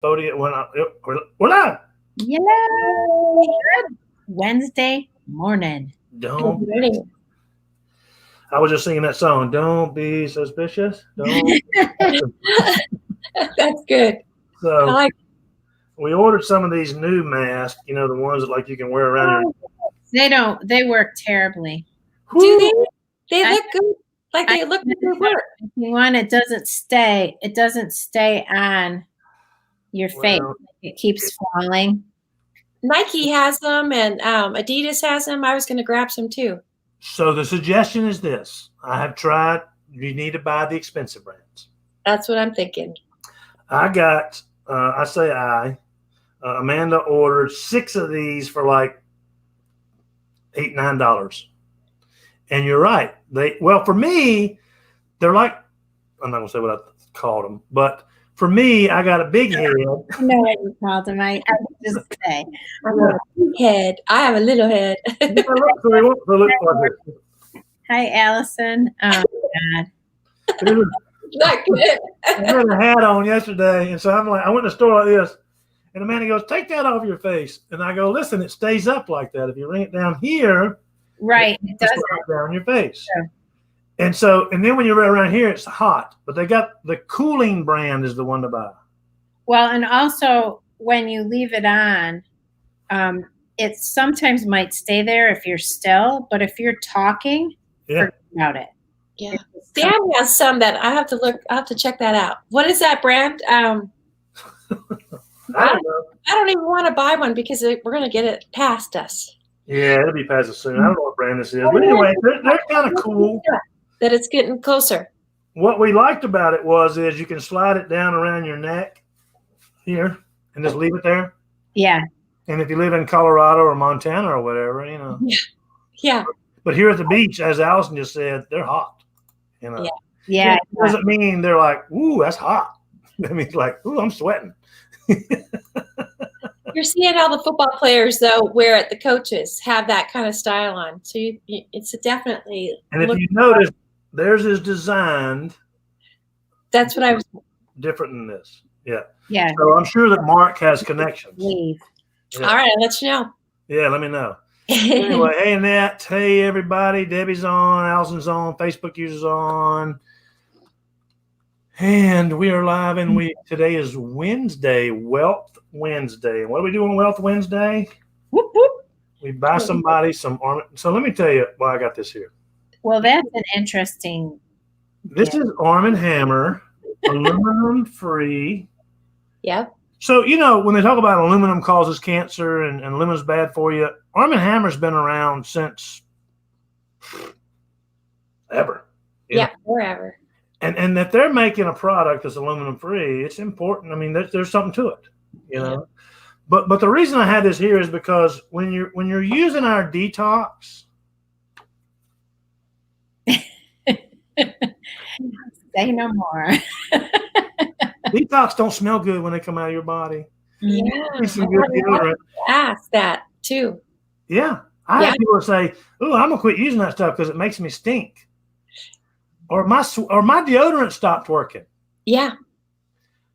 Spodia. We're live. Yay! Good Wednesday morning. Don't. I was just singing that song. Don't be suspicious. Don't. That's good. So we ordered some of these new masks. You know, the ones that like you can wear around your. They work terribly. Do they? They look good. Like they look good at work. One, it doesn't stay on your face. It keeps falling. Nike has them and Adidas has them. I was going to grab some too. So the suggestion is this. I have tried. You need to buy the expensive brands. That's what I'm thinking. I got, Amanda ordered 6 of these for like $8, $9. And you're right. For me, they're like, I'm not going to say what I called them, but for me, I got a big head. I know what you called them. I just say. I have a big head. I have a little head. Hi, Allison. Oh, God. Not good. I had a hat on yesterday, and so I'm like, I went to the store like this, and Amanda goes, "Take that off your face." And I go, "Listen, it stays up like that. If you ring it down here, right, it does down your face." Sure. And then when you're around here, it's hot. But they got the cooling brand is the one to buy. Well, and also when you leave it on, it sometimes might stay there if you're still, but if you're talking, forget about it. Yeah. Dan has some that I have to check that out. What is that brand? I don't even want to buy one because we're going to get it past us. Yeah, it'll be past us soon. I don't know what brand this is. But anyway, they're kind of cool. That it's getting closer. What we liked about it is you can slide it down around your neck here and just leave it there. Yeah. And if you live in Colorado or Montana or whatever, you know. Yeah. But here at the beach, as Allison just said, they're hot. You know. Yeah. It doesn't mean they're like, ooh, that's hot. That means like, ooh, I'm sweating. You're seeing how the football players, though, wear it. The coaches have that kind of style on. So it's definitely. And if you notice, theirs is designed. That's what I was. Different than this. Yeah. Yeah. So I'm sure that Mark has connections. Yeah. All right. I'll let you know. Yeah. Let me know. Anyway, hey, Annette. Hey, everybody. Debbie's on. Allison's on. Facebook users on. And we are live, and today is Wednesday, Wealth Wednesday. What do we do on Wealth Wednesday? Whoop, whoop. We buy somebody some Arm. So let me tell you why I got this here. Well, that's an interesting. This is Arm & Hammer, aluminum free. Yep. So, you know, when they talk about aluminum causes cancer and aluminum's bad for you, Arm & Hammer's been around since ever. Yeah, forever. And if they're making a product that's aluminum free, it's important. I mean, there's something to it, you know. But the reason I had this here is because when you're using our detox, say no more. Detox don't smell good when they come out of your body. Yeah, some good deodorant. Ask that too. Yeah, I have people say, "Oh, I'm gonna quit using that stuff because it makes me stink." Or my deodorant stopped working. Yeah.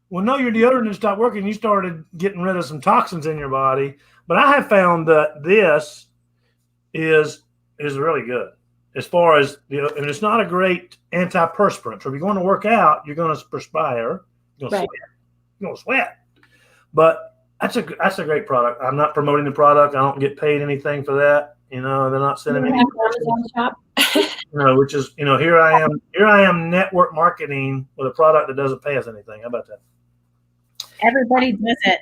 Well, no, your deodorant didn't stop working. You started getting rid of some toxins in your body. But I have found that this is really good as far as and it's not a great antiperspirant. So if you're going to work out, you're going to perspire. You're going to sweat. But that's a great product. I'm not promoting the product. I don't get paid anything for that. You know, they're not sending me. Amazon shop. You know, which is, you know, here I am network marketing with a product that doesn't pay us anything. How about that? Everybody does it.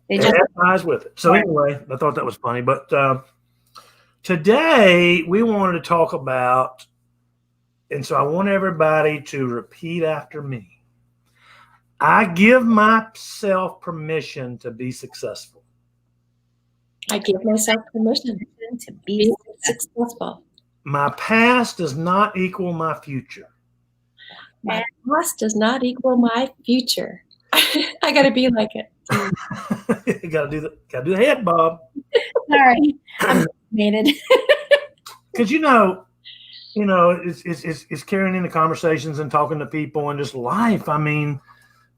They just advertise with it. So anyway, I thought that was funny. But today we wanted to talk about, and so I want everybody to repeat after me. I give myself permission to be successful. I give myself permission to be successful. My past does not equal my future. My past does not equal my future. I got to be like it. You got to do the head, Bob. Sorry, I'm fascinated. Because you know, it's carrying into conversations and talking to people and just life. I mean,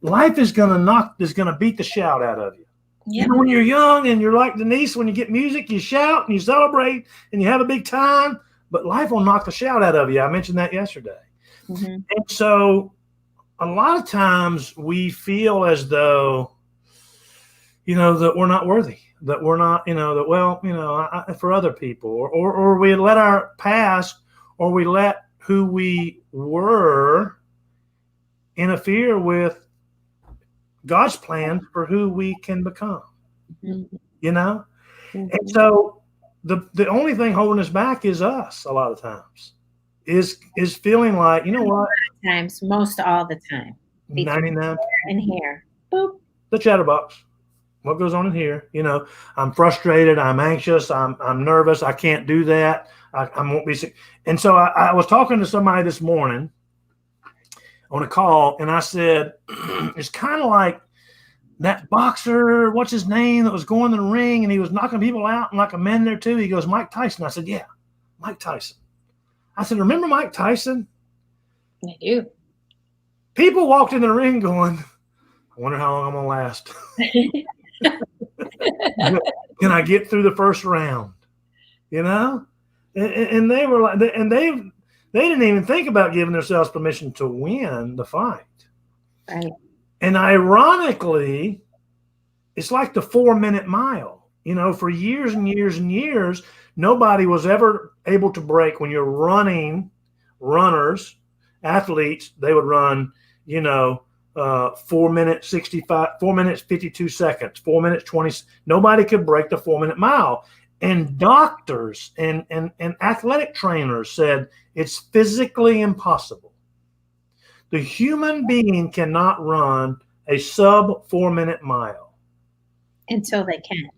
life is gonna beat the shout out of you. Yeah. You know, when you're young and you're like Denise, when you get music, you shout and you celebrate and you have a big time, but life will knock the shout out of you. I mentioned that yesterday. Mm-hmm. And so a lot of times we feel as though, you know, that we're not worthy, that we're not, you know, that, well, you know, for other people, or we let our past, or we let who we were interfere with God's plan for who we can become, Mm-hmm. you know? Mhm. And so the only thing holding us back is us a lot of times, is feeling like, you know what? Times, most all the time. 99, And here, boop. the chatterbox. What goes on in here? You know, I'm frustrated. I'm anxious. I'm nervous. I can't do that. I won't be sick. And so I was talking to somebody this morning on a call, and I said, it's kind of like that boxer, what's his name, that was going to the ring and he was knocking people out and like a man there too. He goes, Mike Tyson. I said, yeah, Mike Tyson. I said, remember Mike Tyson? I do. People walked in the ring going, I wonder how long I'm going to last. Can I get through the first round? You know? And they were like, and they didn't even think about giving themselves permission to win the fight. Right. And ironically, it's like the 4-minute mile. You know, for years and years and years, nobody was ever able to break. When you're runners, athletes, they would run, you know, 4 minutes 65, 4 minutes 52 seconds, 4 minutes 20. Nobody could break the 4-minute mile. And doctors and athletic trainers said it's physically impossible. The human being cannot run a sub 4-minute mile. Until they can.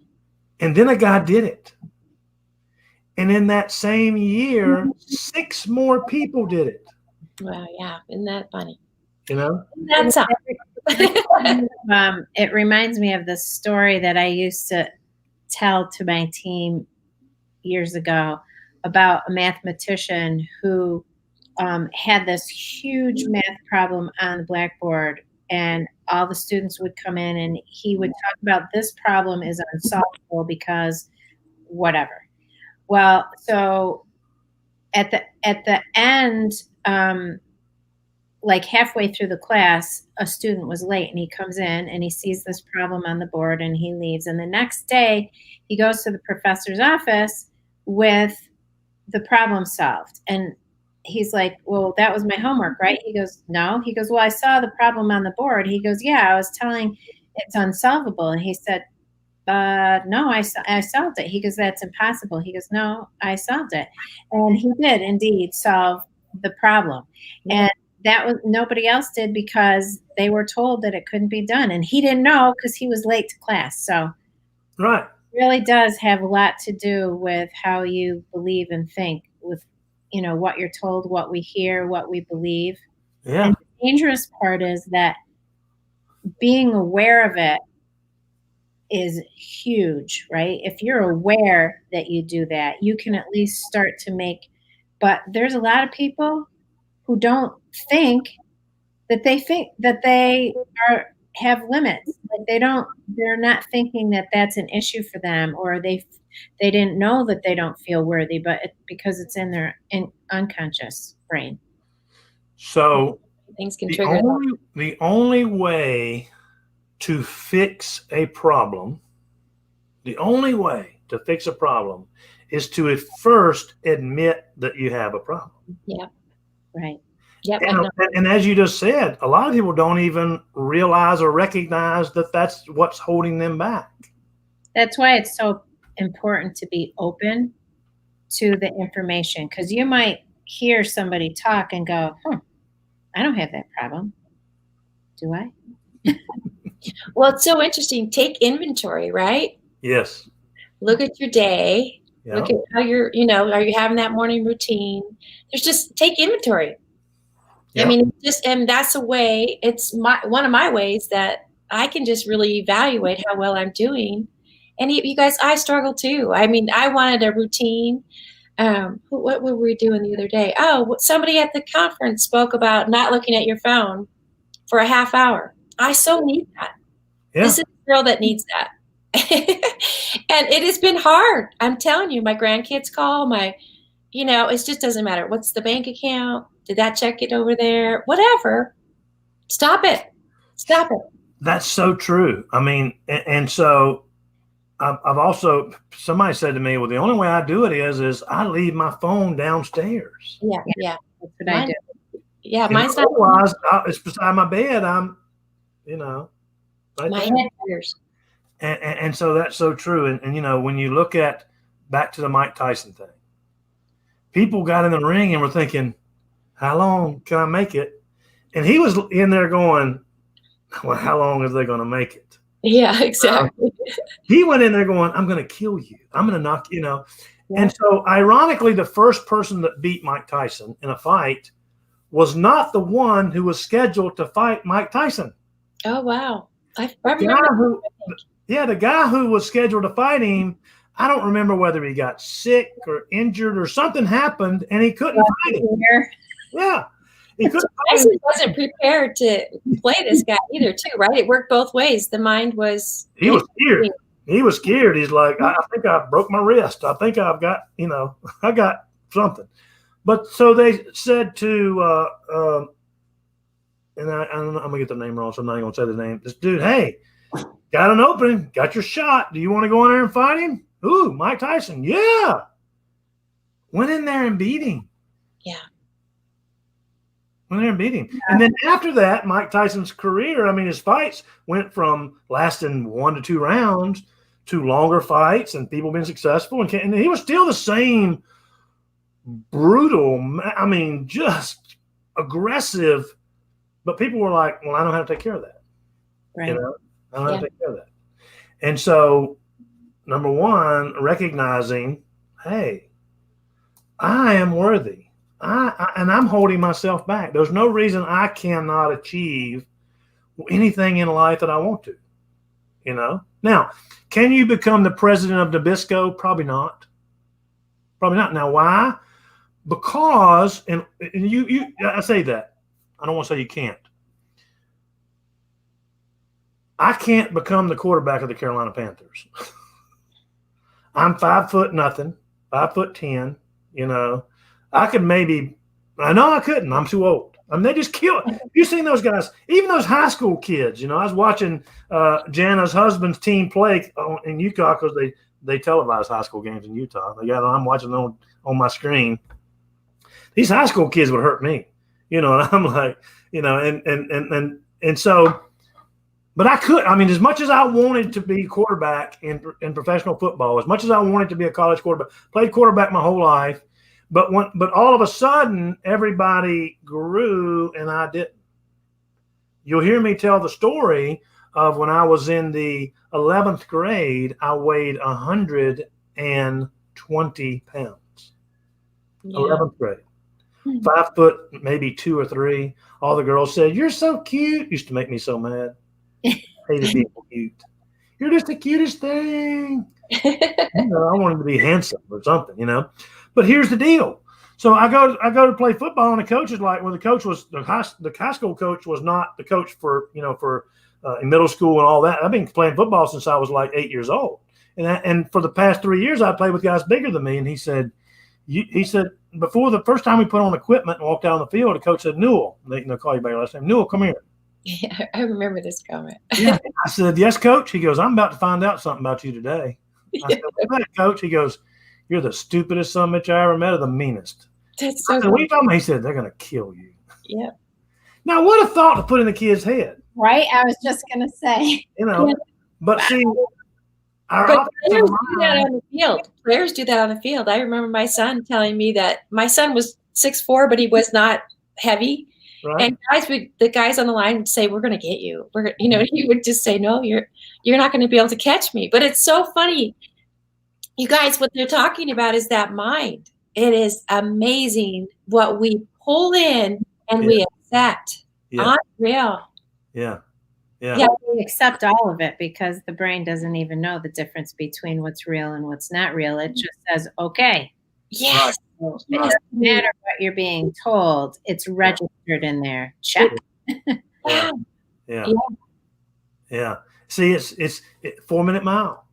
And then a guy did it. And in that same year, 6 more people did it. Wow, yeah. Isn't that funny? You know? That's up. It reminds me of the story that I used to tell to my team years ago about a mathematician who had this huge math problem on the blackboard, and all the students would come in and he would talk about this problem is unsolvable because whatever. Well, so at the end, like halfway through the class, a student was late and he comes in and he sees this problem on the board and he leaves. And the next day he goes to the professor's office with the problem solved. And he's like, well, that was my homework, right? He goes, no. He goes, well, I saw the problem on the board. He goes, yeah, I was telling it's unsolvable. And he said, no, I solved it. He goes, that's impossible. He goes, no, I solved it. And he did indeed solve the problem. And that was nobody else did because they were told that it couldn't be done. And he didn't know because he was late to class. So Right. it really does have a lot to do with how you believe and think, with, you know, what you're told, what we hear, what we believe. Yeah. And the dangerous part is that being aware of it is huge, right? If you're aware that you do that, you can at least start to make, but there's a lot of people who don't think that they have limits. Like they're not thinking that that's an issue for them, or they didn't know that they don't feel worthy, but because it's in their unconscious brain. So Things can trigger. the only way to fix a problem, is to at first admit that you have a problem. Yeah. Right. Yep. And as you just said, a lot of people don't even realize or recognize that that's what's holding them back. That's why it's so important to be open to the information, because you might hear somebody talk and go, I don't have that problem. Do I? Well, it's so interesting. Take inventory, right? Yes. Look at your day. Yeah. Look at how are you having that morning routine? There's just take inventory. Yeah. I mean, and that's a way, it's one of my ways that I can just really evaluate how well I'm doing. And you guys, I struggle too. I mean, I wanted a routine. What were we doing the other day? Oh, somebody at the conference spoke about not looking at your phone for a half hour. I so need that. Yeah. This is a girl that needs that. And it has been hard. I'm telling you, my grandkids call, it just doesn't matter. What's the bank account? Did that check get over there? Whatever. Stop it. Stop it. That's so true. I mean, and so I've also, somebody said to me, well, the only way I do it is I leave my phone downstairs. Yeah. Yeah. That's what I do. Yeah. Mine's not. Otherwise, it's beside my bed. I'm, right My there. head hurts. And so that's so true. And when you look at back to the Mike Tyson thing, people got in the ring and were thinking, how long can I make it? And he was in there going, well, how long is they going to make it? Yeah, exactly. He went in there going, I'm going to kill you. I'm going to knock, Yeah. And so ironically, the first person that beat Mike Tyson in a fight was not the one who was scheduled to fight Mike Tyson. Oh, wow. I The remember. the guy who was scheduled to fight him, I don't remember whether he got sick or injured or something happened and he couldn't fight him. Yeah. He couldn't fight him. Tyson wasn't prepared to play this guy either, too, right? It worked both ways. The mind was. He was scared. He was scared. He's like, I think I broke my wrist. I think I've got, I got something. But so they said to, and I'm going to get the name wrong, so I'm not even going to say the name. This dude, hey, got an opening, got your shot. Do you want to go in there and fight him? Ooh, Mike Tyson. Yeah. Went in there and beat him. Yeah. Went in there and beat him. And then after that, Mike Tyson's career, his fights went from lasting 1 to 2 rounds to longer fights and people being successful. And he was still the same brutal, just aggressive. But people were like, well, I don't have to take care of that. Right. I don't have to take care of that. And so, number one, recognizing, hey, I am worthy. And I'm holding myself back. There's no reason I cannot achieve anything in life that I want to. Now, can you become the president of Nabisco? Probably not. Probably not. Now, why? Because, and you, I say that. I don't want to say you can't. I can't become the quarterback of the Carolina Panthers. I'm 5'0", 5'10". I could maybe. I know I couldn't. I'm too old. They just kill it. You've seen those guys, even those high school kids. I was watching Jana's husband's team play in Utah because they televise high school games in Utah. I'm watching them on my screen. These high school kids would hurt me, and I'm like, and so. But I could. As much as I wanted to be quarterback in professional football, as much as I wanted to be a college quarterback, played quarterback my whole life. But all of a sudden, everybody grew and I didn't. You'll hear me tell the story of when I was in the 11th grade, I weighed 120 pounds. Yeah. 11th grade. 5 foot, maybe 2 or 3. All the girls said, "You're so cute." Used to make me so mad. Hated being cute. You're just the cutest thing. I wanted to be handsome or something, But here's the deal. So I go to play football, and the coach is like, well, the coach was the high school coach was not the coach for in middle school and all that. I've been playing football since I was like 8 years old, and for the past 3 years I played with guys bigger than me. And he said, before the first time we put on equipment and walked down the field, the coach said, "Newell," they call you by your last name, "Newell, come here." Yeah, I remember this comment. Yeah. I said, "Yes, coach." He goes, "I'm about to find out something about you today." I said, "What's that, coach?" He goes, "You're the stupidest son of a bitch I ever met, or the meanest." That's so I said, "What are you talking about?" He said, "They're going to kill you." Yeah. Now, what a thought to put in the kid's head. Right? I was just going to say. But see, but players do that on the field. Players do that on the field. I remember my son telling me that my son was 6'4", but he was not heavy. Right. And the guys on the line would say, "We're going to get you." He would just say, "No, you're not going to be able to catch me." But it's so funny. You guys, what they're talking about is that mind. It is amazing what we pull in and we accept. Unreal. Yeah. Yeah, we accept all of it because the brain doesn't even know the difference between what's real and what's not real. It just says, okay. Yes. So it doesn't matter what you're being told. It's registered in there. Check. Yeah. Yeah. See, it's 4 Minute Mile.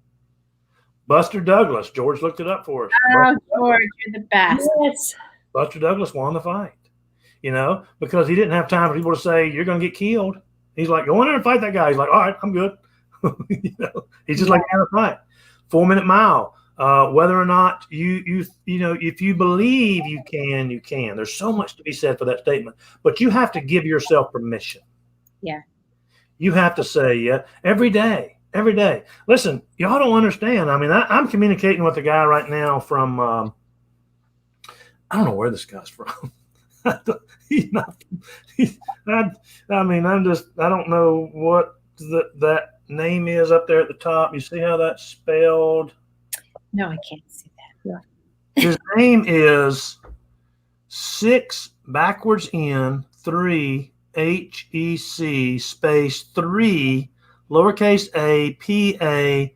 Buster Douglas. George looked it up for us. Oh, George, you're the best. Yes. Buster Douglas won the fight, because he didn't have time for people to say, you're going to get killed. He's like, go in there and fight that guy. He's like, all right, I'm good. He's just like, have a fight. 4 Minute Mile. Whether or not if you believe you can. There's so much to be said for that statement, but you have to give yourself permission. Yeah. You have to say, yeah, every day. Listen, y'all don't understand. I mean, I'm communicating with a guy right now from, I don't know where this guy's from. He's not, I don't know what that name is up there at the top. You see how that's spelled? No, I can't see that. His name is 6 backwards in 3 HEC space 3 lowercase a PA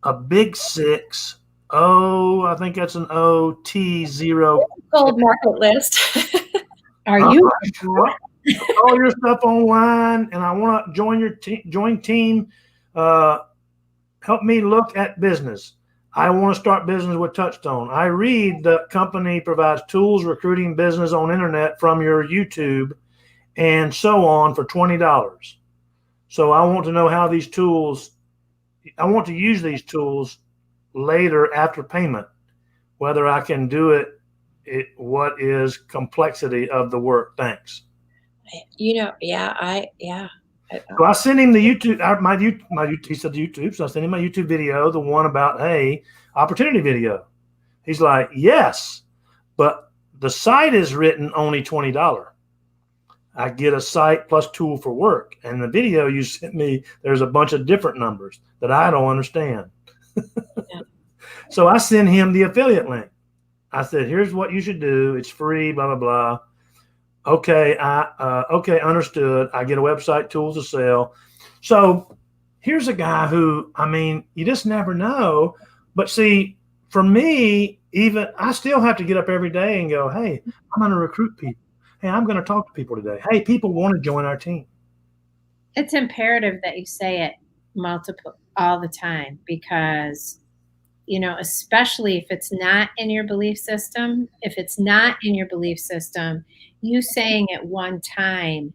a big 6 O, I think that's an OT0. Gold market list. Are you? All your stuff online, and I want to join team. Help me look at business. I want to start business with Touchstone. I read the company provides tools, recruiting business on internet from your YouTube and so on for $20. So I want to know how these tools, I want to use these tools later after payment, whether I can do it, what is complexity of the work. Thanks. Yeah. So I sent him the YouTube, he said the YouTube. So I sent him my YouTube video, the one about, hey, opportunity video. He's like, yes, but the site is written only $20. I get a site plus tool for work. And the video you sent me, there's a bunch of different numbers that I don't understand. Yeah. So I sent him the affiliate link. I said, here's what you should do. It's free, blah, blah, blah. Okay, okay, understood. I get a website, tools to sell. So here's a guy who, you just never know. But see, for me, even I still have to get up every day and go, hey, I'm going to recruit people. Hey, I'm going to talk to people today. Hey, people want to join our team. It's imperative that you say it all the time, because especially if it's not in your belief system, you saying it one time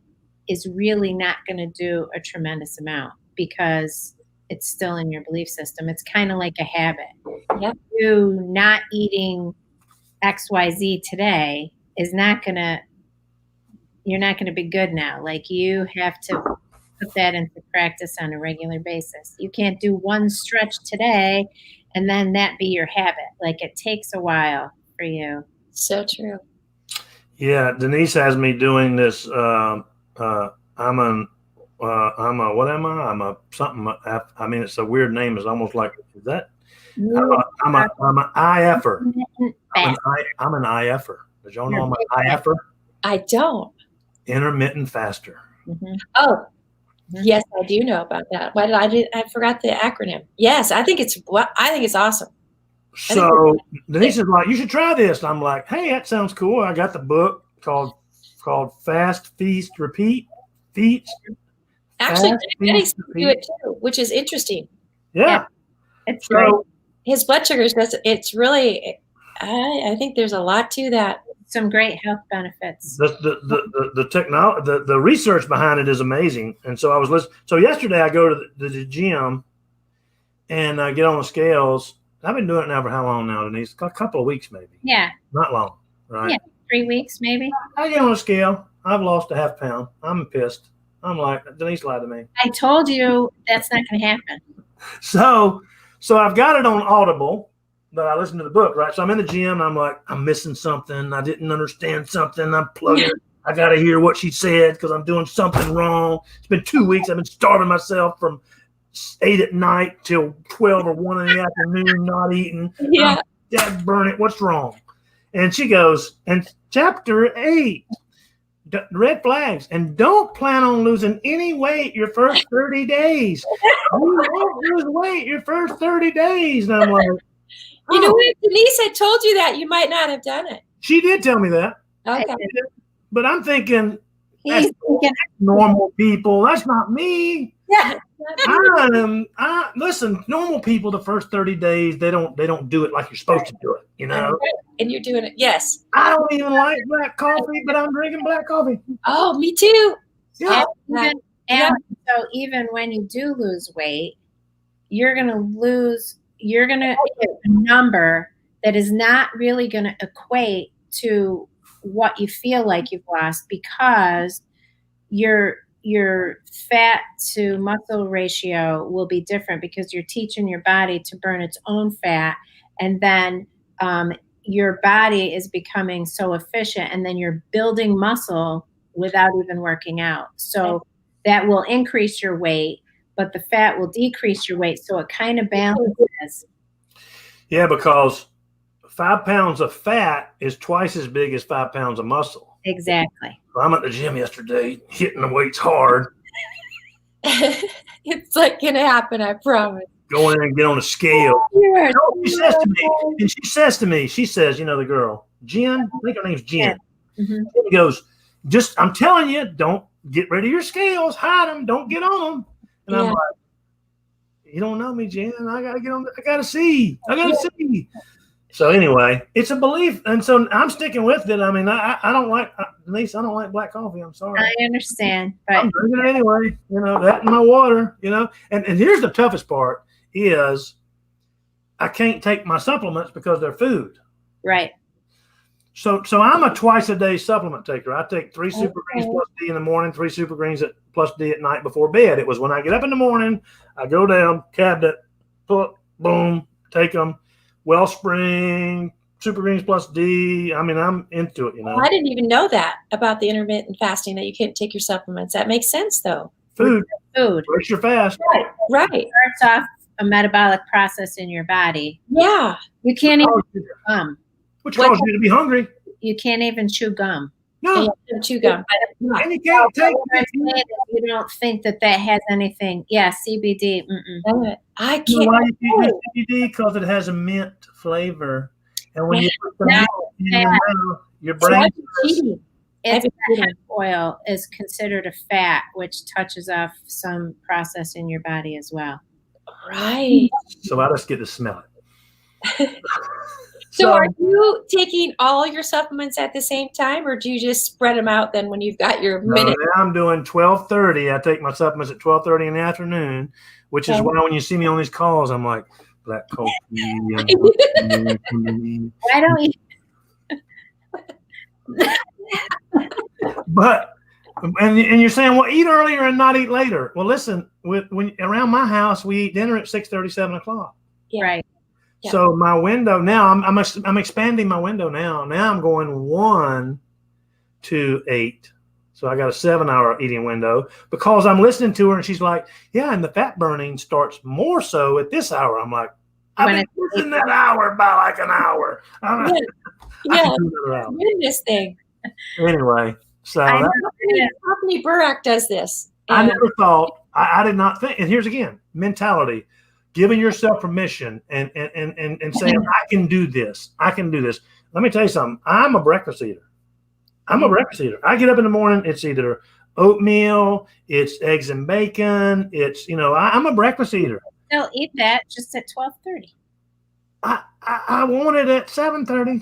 is really not going to do a tremendous amount, because it's still in your belief system. It's kind of like a habit. Yep. You not eating XYZ today is you're not going to be good now. Like, you have to put that into practice on a regular basis. You can't do one stretch today and then that be your habit. Like, it takes a while for you. So true. Yeah, Denise has me doing this. I'm a what am I? I'm a something. It's a weird name. It's almost like, is that? I'm an IFer. I'm an IFer. Did y'all know I'm an IFer? I don't. Intermittent faster. Mm-hmm. Oh, yes, I do know about that. Why did I forgot the acronym? Yes, I think it's awesome. So Denise is like, you should try this. I'm like, hey, that sounds cool. I got the book called Fast, Feast, Repeat. Feast. Actually, Eddie's do it too, which is interesting. Yeah. It's great. His blood sugars it's really, I think there's a lot to that. Some great health benefits. The technology, the research behind it is amazing. And so I was listening. So yesterday I go to the gym and I get on the scales. I've been doing it now for how long now, Denise? A couple of weeks, maybe. Yeah. Not long, right? Yeah, 3 weeks, maybe. I get on a scale. I've lost a half pound. I'm pissed. I'm like, Denise lied to me. I told you that's not going to happen. So I've got it on Audible, but I listen to the book, right? So I'm in the gym and I'm like, I'm missing something. I didn't understand something. I'm plugging it. I got to hear what she said because I'm doing something wrong. It's been 2 weeks. I've been starving myself from 8 at night till 12 or 1 in the afternoon, not eating. Yeah. Dad, burn it. What's wrong? And she goes, and chapter 8, red flags, and don't plan on losing any weight your first 30 days. You won't lose weight your first 30 days. And I'm like, You know what? Denise had told you that. You might not have done it. She did tell me that. Okay. But I'm thinking, He's thinking, Normal people. That's not me. Yeah. Listen, normal people the first 30 days, they don't do it like you're supposed to do it, you know. And you're doing it. Yes. I don't even like black coffee, but I'm drinking black coffee. Oh, me too. Yeah. and so even when you do lose weight, you're going to hit a number that is not really going to equate to what you feel like you've lost, because your fat to muscle ratio will be different, because you're teaching your body to burn its own fat, and then your body is becoming so efficient, and then you're building muscle without even working out. So that will increase your weight, but the fat will decrease your weight. So it kind of balances. Yeah, because 5 pounds of fat is twice as big as 5 pounds of muscle. Exactly. I'm at the gym yesterday, hitting the weights hard. It's like going to happen, I promise. Go in and get on the scale. Yes. No, she says, you know, the girl, Jen, I think her name's Jen. Mm-hmm. He goes, I'm telling you, don't get rid of your scales, hide them, don't get on them. And I'm like, you don't know me, Jen. I gotta get on. I gotta see. So anyway, it's a belief, and so I'm sticking with it. I mean, I don't like, Denise, I don't like black coffee. I'm sorry. I understand, but I'm drinking it anyway. You know, that and my water. You know, and here's the toughest part is I can't take my supplements because they're food. right. So I'm a twice a day supplement taker. I take 3 Super Greens plus D in the morning, 3 Super Greens plus D at night before bed. It was when I get up in the morning, I go down, cabinet, boom, take them. Wellspring, Super Greens plus D. I mean, I'm into it, you know. I didn't even know that about the intermittent fasting, that you can't take your supplements. That makes sense, though. Food. Food Breaks your fast. Right. starts off a metabolic process in your body. Yeah. You can't even chew gum. Which causes you to be hungry. You can't even chew gum. No. Chew gum. And you can't take You don't think that has anything. Yeah, CBD. I You know can't. why you can't use CBD? Because it has a mint flavor. And when you put the mint in your mouth, your brain. It's hemp oil is considered a fat, which touches off some process in your body as well. Right. So I just get to smell it. So are you taking all your supplements at the same time, or do you just spread them out then when you've got your minute? Now I'm doing 12:30. I take my supplements at 12:30 in the afternoon, which is why when you see me on these calls, I'm like, black coffee. Why don't you? But and you're saying, well, eat earlier and not eat later. Well, listen, when around my house, we eat dinner at 6:30, 7 o'clock. Yeah. Right. Yeah. So my window now, I'm expanding my window now. Now I'm going 1 to 8. So I got a 7-hour eating window because I'm listening to her and she's like, yeah, and the fat burning starts more so at this hour. I'm like, I've been missing that hour by like an hour. Yeah. Win this thing. Anyway, so Company Burak does this. I never thought, I did not think, and here's again, mentality, giving yourself permission and saying, I can do this. I can do this. Let me tell you something. I'm a breakfast eater. I get up in the morning. It's either oatmeal, it's eggs and bacon. It's, I'm a breakfast eater. They'll eat that just at 12:30. I want it at 7:30.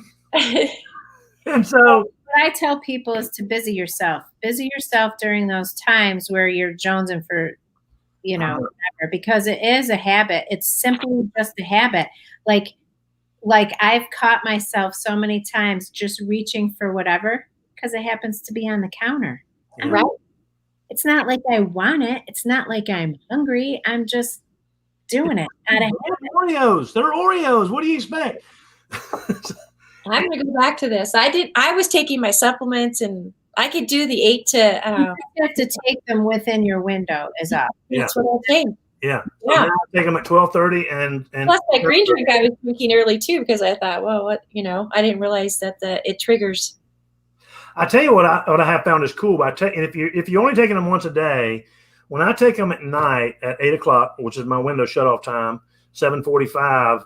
And so what I tell people is to busy yourself during those times where you're jonesing for, whatever, because it is a habit. It's simply just a habit. Like I've caught myself so many times just reaching for whatever because it happens to be on the counter. Yeah. Right? It's not like I want it. It's not like I'm hungry. I'm just doing it out of habit. Oreos. They're Oreos. What do you expect? I'm going to go back to this. I was taking my supplements, and I could do the 8 to. You have to take them within your window is up. That's what I think. Yeah. So I take them at 12:30 and plus my green drink I was drinking early too because I thought, well, what I didn't realize that it triggers. I tell you what I have found is cool. If you're only taking them once a day, when I take them at night at 8 o'clock, which is my window shut off time, 7:45.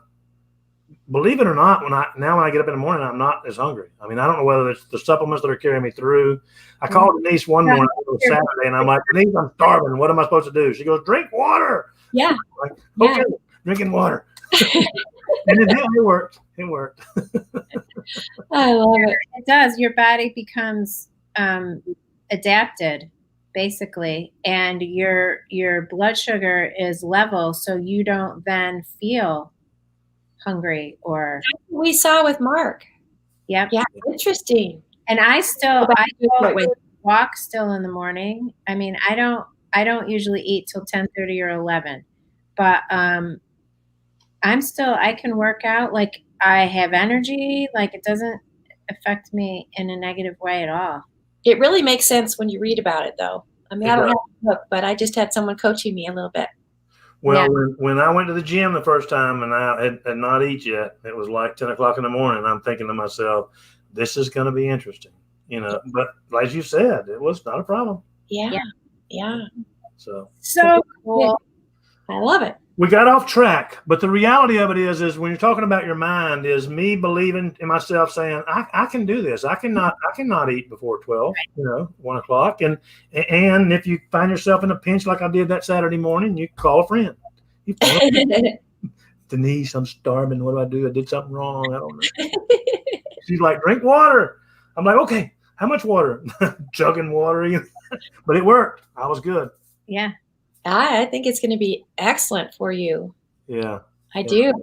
believe it or not, when I get up in the morning, I'm not as hungry. I mean, I don't know whether it's the supplements that are carrying me through. I called Denise one morning, it was Saturday, and I'm like, Denise, I'm starving. What am I supposed to do? She goes, drink water. Yeah. I'm like, okay, drinking water. And it worked. It worked. I love it. It does. Your body becomes adapted, basically, and your blood sugar is level, so you don't then feel hungry or. That's what we saw with Mark. Yep. Yeah, interesting. And I Go walk still in the morning. I mean, I don't usually eat till 10:30 or 11, but I can work out. Like, I have energy. Like, it doesn't affect me in a negative way at all. It really makes sense when you read about it, though. I mean, I don't have a book, but I just had someone coaching me a little bit. Well, when I went to the gym the first time and I had not eat yet, it was like 10 o'clock in the morning. I'm thinking to myself, this is going to be interesting, but like you said, it was not a problem. Yeah. So Cool. I love it. We got off track, but the reality of it is when you're talking about your mind, is me believing in myself, saying I can do this. I cannot eat before 12, 1 o'clock. And if you find yourself in a pinch like I did that Saturday morning, you call a friend. You call a friend. Denise, I'm starving. What do I do? I did something wrong. I don't know. She's like, drink water. I'm like, okay, how much water? Chugging water. But it worked. I was good. Yeah. I think it's going to be excellent for you. Yeah. I do.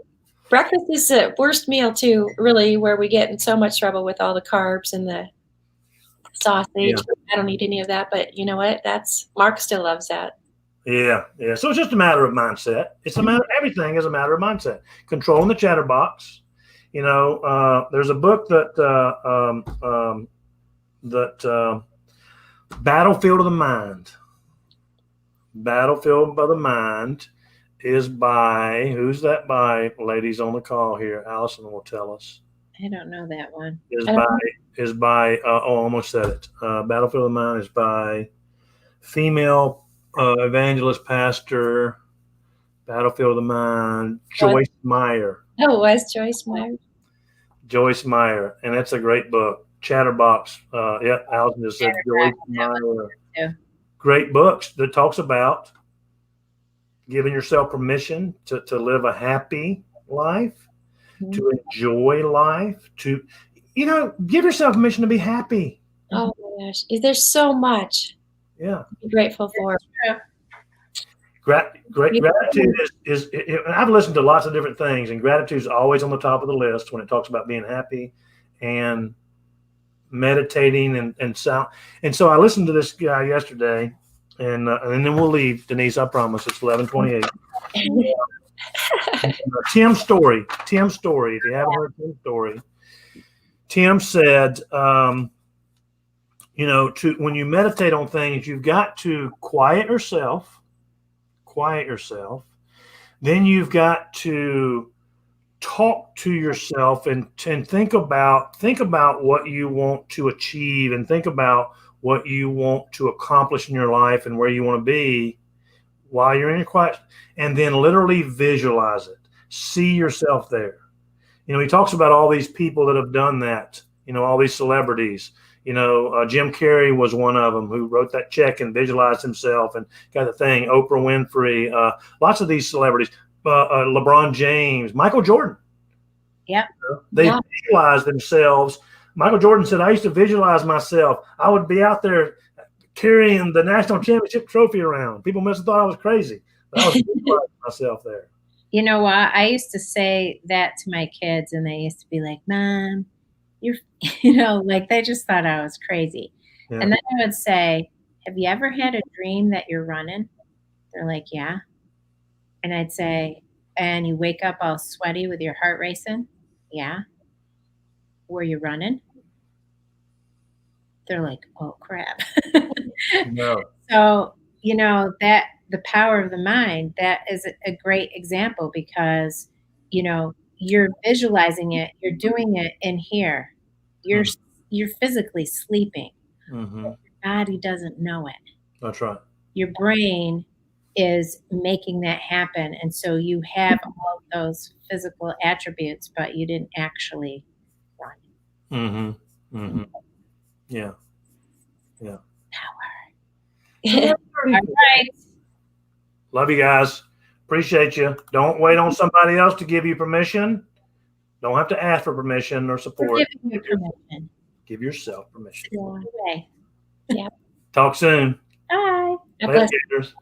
Breakfast is the worst meal too, really, where we get in so much trouble with all the carbs and the sausage. Yeah. I don't eat any of that, but you know what? Mark still loves that. Yeah. So it's just a matter of mindset. Everything is a matter of mindset. Controlling the chatterbox. There's a book that Battlefield of the Mind. Battlefield of the Mind is by, who's that by, ladies on the call here? Allison will tell us. I don't know that one. Is by almost said it. Battlefield of the Mind is by female evangelist pastor. Battlefield of the Mind, Joyce Meyer. Oh, it was Joyce Meyer. Joyce Meyer, and it's a great book. Chatterbox. Allison just said Joyce Meyer. Yeah. Great books that talks about giving yourself permission to live a happy life, to enjoy life, to, give yourself permission to be happy. Oh my gosh. There's so much. Yeah. To be grateful for. Gratitude is I've listened to lots of different things, and gratitude is always on the top of the list when it talks about being happy and meditating and sound. And so I listened to this guy yesterday, and then we'll leave, Denise. I promise. It's 11:28. Tim Story. If you haven't heard Tim Story, Tim said, when you meditate on things, you've got to quiet yourself. Then you've got to talk to yourself and think about what you want to achieve, and think about what you want to accomplish in your life and where you want to be while you're in your quiet, and then literally visualize it. See yourself there. He talks about all these people that have done that, all these celebrities. Jim Carrey was one of them who wrote that check and visualized himself and got the thing. Oprah Winfrey, lots of these celebrities, LeBron James, Michael Jordan. Yeah. They visualize themselves. Michael Jordan said, I used to visualize myself. I would be out there carrying the national championship trophy around. People must have thought I was crazy. But I was visualizing myself there. You know what? I used to say that to my kids, and they used to be like, Mom, you're, like they just thought I was crazy. Yeah. And then I would say, have you ever had a dream that you're running? They're like, yeah. And I'd say, and you wake up all sweaty with your heart racing? Yeah. Were you running? They're like, oh crap. No. So, that the power of the mind, that is a great example, because, you're visualizing it, you're doing it in here. You're physically sleeping. Mm-hmm. Your body doesn't know it. That's right. Your brain is making that happen. And so you have all those physical attributes, but you didn't actually run. Mm-hmm. Mm-hmm. Yeah. All right. Love you guys. Appreciate you. Don't wait on somebody else to give you permission. Don't have to ask for permission or We're support. giving you permission. Give yourself permission. Okay. Talk soon. Bye. God Later, bless. Gators.